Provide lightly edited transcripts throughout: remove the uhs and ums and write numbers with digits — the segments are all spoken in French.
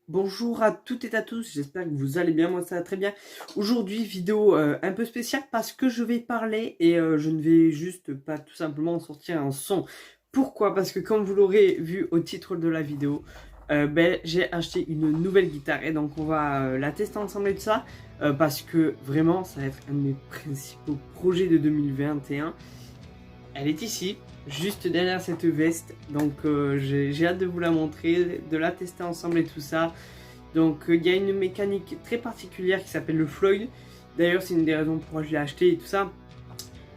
Bonjour à toutes et à tous, j'espère que vous allez bien, moi ça va très bien. Aujourd'hui, vidéo un peu spéciale parce que je vais parler et je ne vais juste pas tout simplement sortir un son. Pourquoi? Parce que comme vous l'aurez vu au titre de la vidéo, j'ai acheté une nouvelle guitare et donc on va la tester ensemble et tout ça parce que vraiment ça va être un de mes principaux projets de 2021. Elle est ici, juste derrière cette veste. Donc j'ai hâte de vous la montrer, de la tester ensemble et tout ça. Donc il y a une mécanique très particulière qui s'appelle le Floyd. D'ailleurs c'est une des raisons pourquoi je l'ai acheté et tout ça.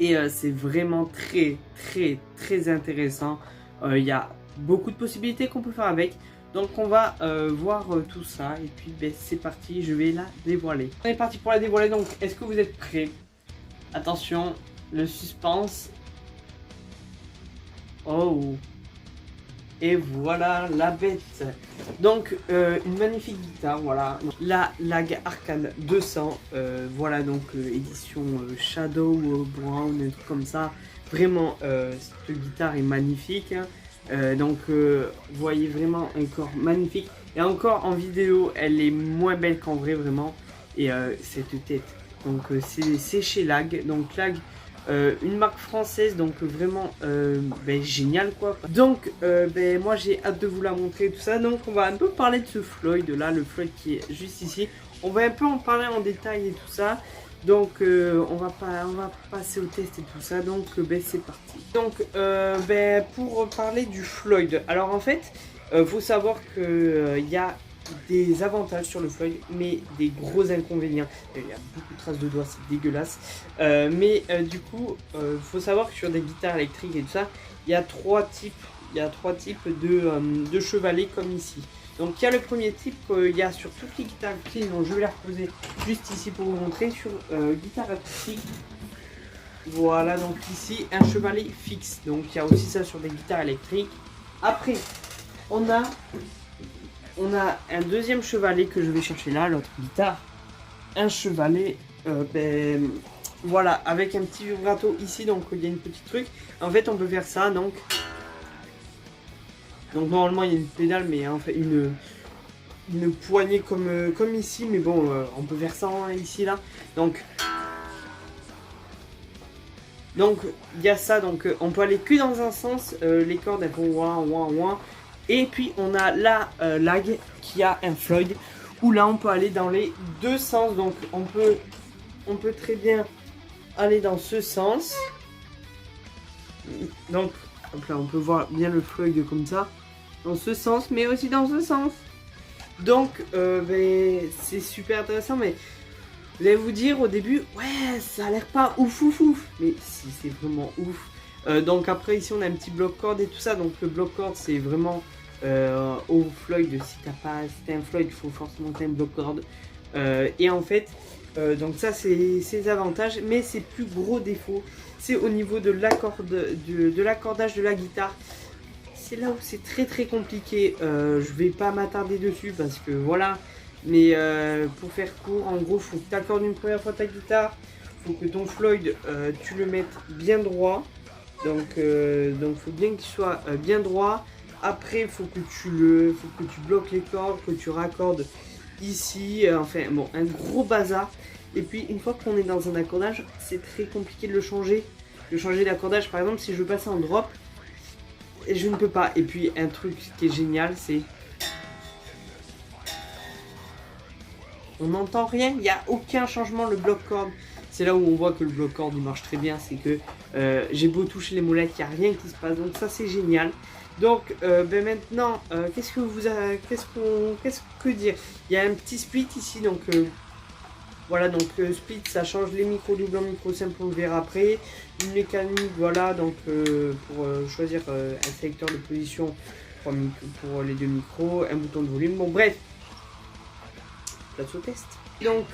Et c'est vraiment très intéressant. Il y a beaucoup de possibilités qu'on peut faire avec. Donc on va voir tout ça. Et puis c'est parti, je vais la dévoiler. On est parti pour la dévoiler, donc est-ce que vous êtes prêts? Attention, le suspense. Oh, et voilà la bête. Donc une magnifique guitare, voilà. La Lag Arcane 200, voilà donc édition Shadow Brown, un truc comme ça. Vraiment, cette guitare est magnifique. Hein. Vous voyez vraiment un corps magnifique. Et encore en vidéo, elle est moins belle qu'en vrai, vraiment. Et cette tête, donc c'est chez Lag. Donc Lag, une marque française, donc vraiment génial quoi. Donc moi j'ai hâte de vous la montrer tout ça. Donc on va un peu parler de ce Floyd là, le Floyd qui est juste ici. On va un peu en parler en détail et tout ça. Donc on va passer au test et tout ça. Donc c'est parti. Donc pour parler du Floyd, alors en fait faut savoir que il y a des avantages sur le Floyd, mais des gros inconvénients. Il y a beaucoup de traces de doigts, c'est dégueulasse. Du coup, faut savoir que sur des guitares électriques et tout ça, il y a trois types de chevalets comme ici. Donc il y a le premier type, il y a sur toutes les guitares électriques, donc je vais les reposer juste ici pour vous montrer sur guitare électrique. Voilà, donc ici un chevalet fixe. Donc il y a aussi ça sur des guitares électriques. Après, on a un deuxième chevalet que je vais chercher là, l'autre guitare. Un chevalet, voilà, avec un petit vibrato ici, donc il y a une petite truc. En fait, on peut faire ça, donc normalement il y a une pédale, mais en fait une poignée comme ici, mais bon, on peut faire ça hein, ici là. Donc il y a ça, donc on peut aller que dans un sens, les cordes elles font ouin ouin ouin. Et puis on a la Lag qui a un Floyd où là on peut aller dans les deux sens. Donc on peut très bien aller dans ce sens. Donc là on peut voir bien le Floyd comme ça. Dans ce sens mais aussi dans ce sens. Donc c'est super intéressant, mais vous allez vous dire au début, ouais ça a l'air pas ouf ouf ouf. Mais si c'est vraiment ouf. Donc après ici on a un petit bloc corde et tout ça. Donc le bloc corde c'est vraiment au Floyd, si t'as un Floyd, il faut forcément que t'aies un bloc corde. Et en fait, donc ça c'est ses avantages, mais ses plus gros défauts, c'est au niveau de l'accordage de la guitare. C'est là où c'est très compliqué. Je vais pas m'attarder dessus parce que voilà. Mais pour faire court, en gros, faut que tu accordes une première fois ta guitare. Faut que ton Floyd, tu le mettes bien droit. Donc faut bien qu'il soit bien droit. Après, faut que tu bloques les cordes, que tu raccordes ici. Enfin, bon, un gros bazar. Et puis, une fois qu'on est dans un accordage, c'est très compliqué de le changer. De changer d'accordage, par exemple, si je veux passer en drop, je ne peux pas. Et puis, un truc qui est génial, c'est... On n'entend rien, il n'y a aucun changement, le bloc corde. C'est là où on voit que le bloc corde il marche très bien, c'est que j'ai beau toucher les molettes, il n'y a rien qui se passe, donc ça c'est génial. Donc maintenant, qu'est-ce que dire? Il y a un petit split ici, donc voilà, donc split ça change les micros double en micro simple, on le verra après. Une mécanique, voilà, donc pour choisir un sélecteur de position pour les deux micros, un bouton de volume, bon bref. Place au test. Donc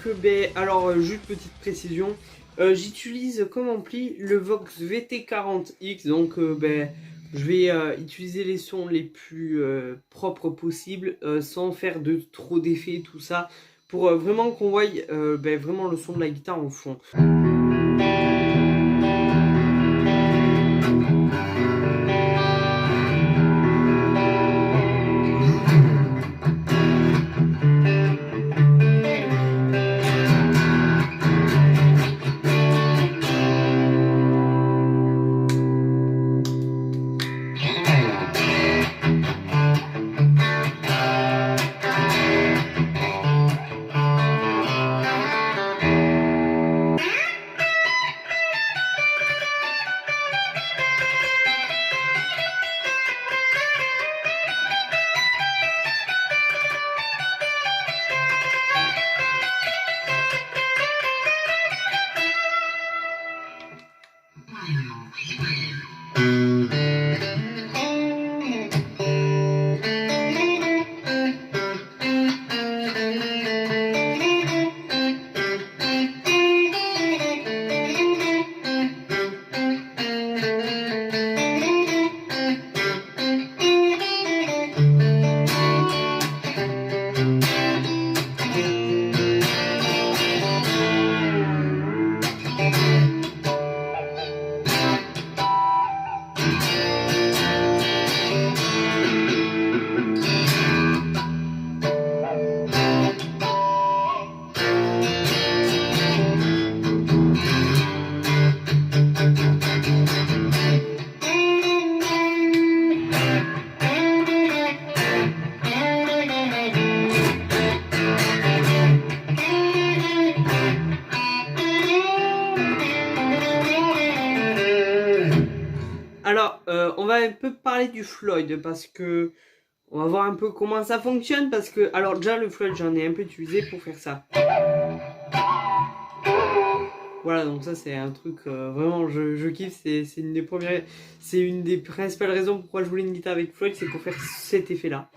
alors juste petite précision, j'utilise comme ampli le Vox VT40X, donc je vais utiliser les sons les plus propres possibles sans faire de trop d'effets tout ça pour vraiment qu'on voie vraiment le son de la guitare en fond. va un peu parler du Floyd parce que on va voir un peu comment ça fonctionne parce que, alors déjà le Floyd j'en ai un peu utilisé pour faire ça. Voilà, donc ça c'est un truc vraiment je kiffe, c'est une des premières, c'est une des principales raisons pourquoi je voulais une guitare avec Floyd, c'est pour faire cet effet là.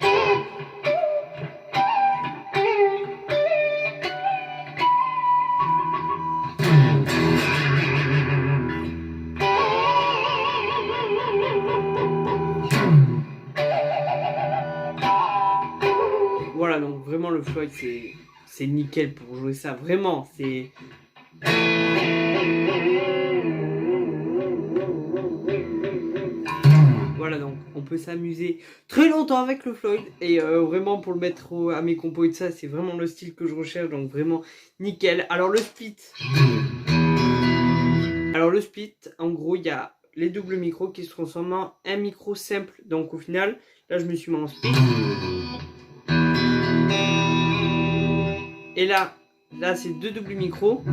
Voilà, donc vraiment le Floyd c'est nickel pour jouer ça, vraiment, c'est... Voilà, donc on peut s'amuser très longtemps avec le Floyd et vraiment pour le mettre à mes compos et tout ça, c'est vraiment le style que je recherche, donc vraiment nickel. Alors le split, en gros, il y a les doubles micros qui se transforment en un micro simple, donc au final, là je me suis mis en split. Et là c'est deux doubles micros.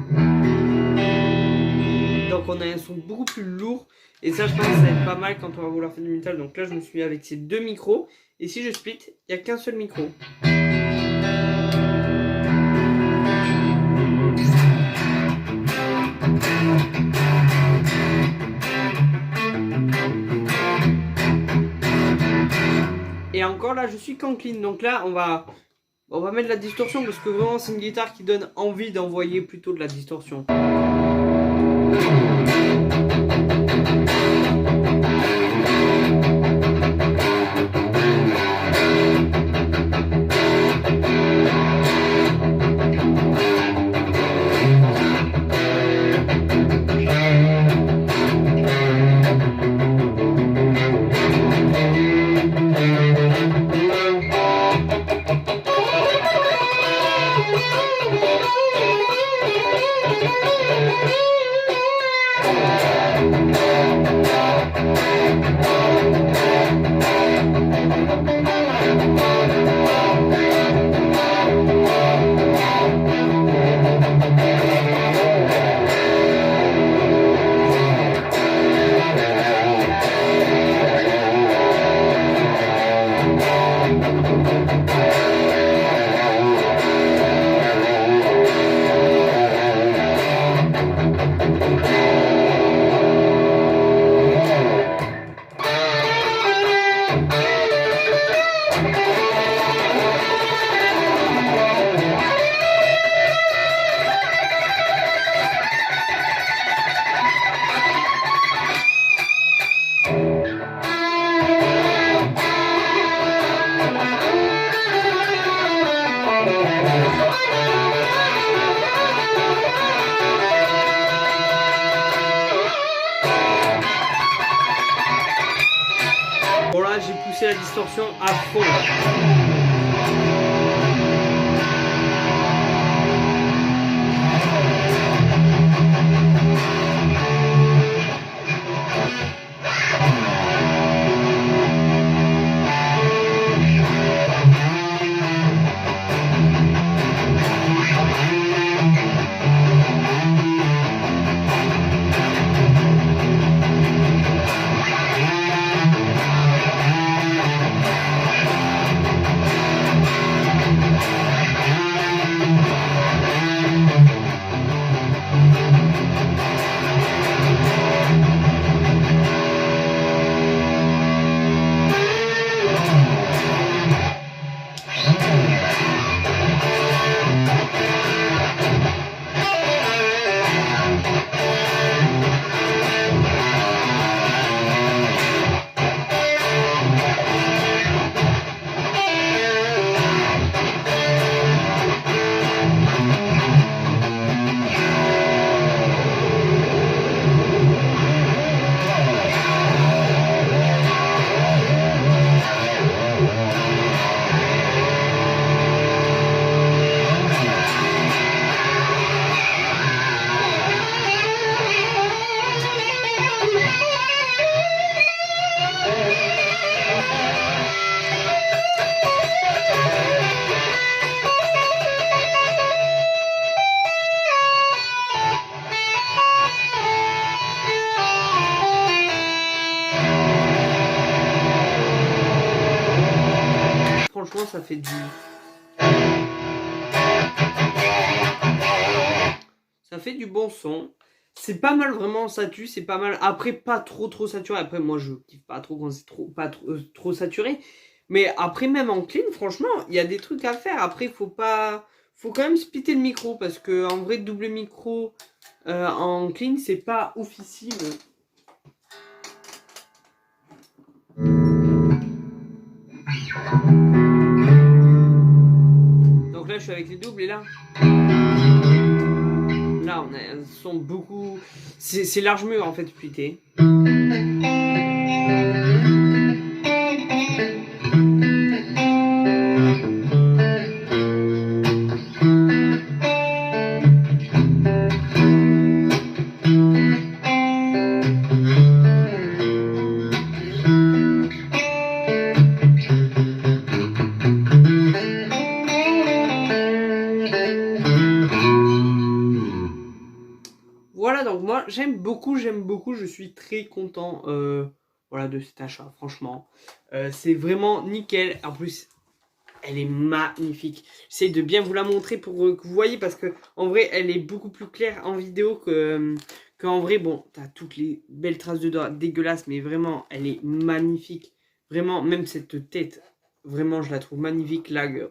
Donc on a un son beaucoup plus lourd. Et ça je pense que ça va être pas mal quand on va vouloir faire du métal. Donc là je me suis mis avec ces deux micros. Et si je split, il n'y a qu'un seul micro. Et encore là je suis qu'en clean. Donc là on va mettre de la distorsion parce que vraiment c'est une guitare qui donne envie d'envoyer plutôt de la distorsion. Bon là j'ai poussé la distorsion à fond. fait du... Ça fait du bon son. C'est pas mal vraiment, ça tue, c'est pas mal. Après, pas trop saturé. Après, moi, je kiffe pas trop quand c'est trop saturé. Mais après, même en clean, franchement, il y a des trucs à faire. Après, faut quand même splitter le micro. Parce que en vrai, double micro en clean, c'est pas oufissime. Donc là, je suis avec les doubles et là... Là, on a un son beaucoup... C'est large mieux, en fait, splitté. Voilà, donc moi j'aime beaucoup, je suis très content voilà, de cet achat, franchement. C'est vraiment nickel, en plus elle est magnifique. J'essaie de bien vous la montrer pour que vous voyez, parce que en vrai elle est beaucoup plus claire en vidéo qu'en vrai. Bon, t'as toutes les belles traces de doigts dégueulasses, mais vraiment elle est magnifique. Vraiment, même cette tête, vraiment je la trouve magnifique. Là, ils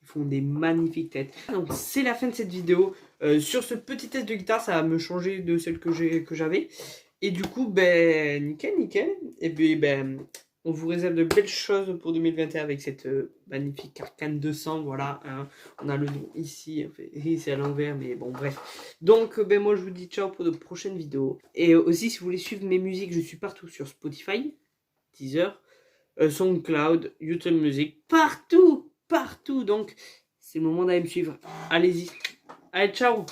font des magnifiques têtes. Donc c'est la fin de cette vidéo. Sur ce petit test de guitare, ça va me changer de celle que j'avais. Et du coup, ben, nickel. Et puis, ben, on vous réserve de belles choses pour 2021 avec cette magnifique Arcane 200. Voilà, hein. On a le nom ici, c'est à l'envers, mais bon, bref. Donc, ben, moi, je vous dis ciao pour de prochaines vidéos. Et aussi, si vous voulez suivre mes musiques, je suis partout sur Spotify, Deezer, SoundCloud, YouTube Music, partout. Donc, c'est le moment d'aller me suivre. Allez-y. Allez, ciao!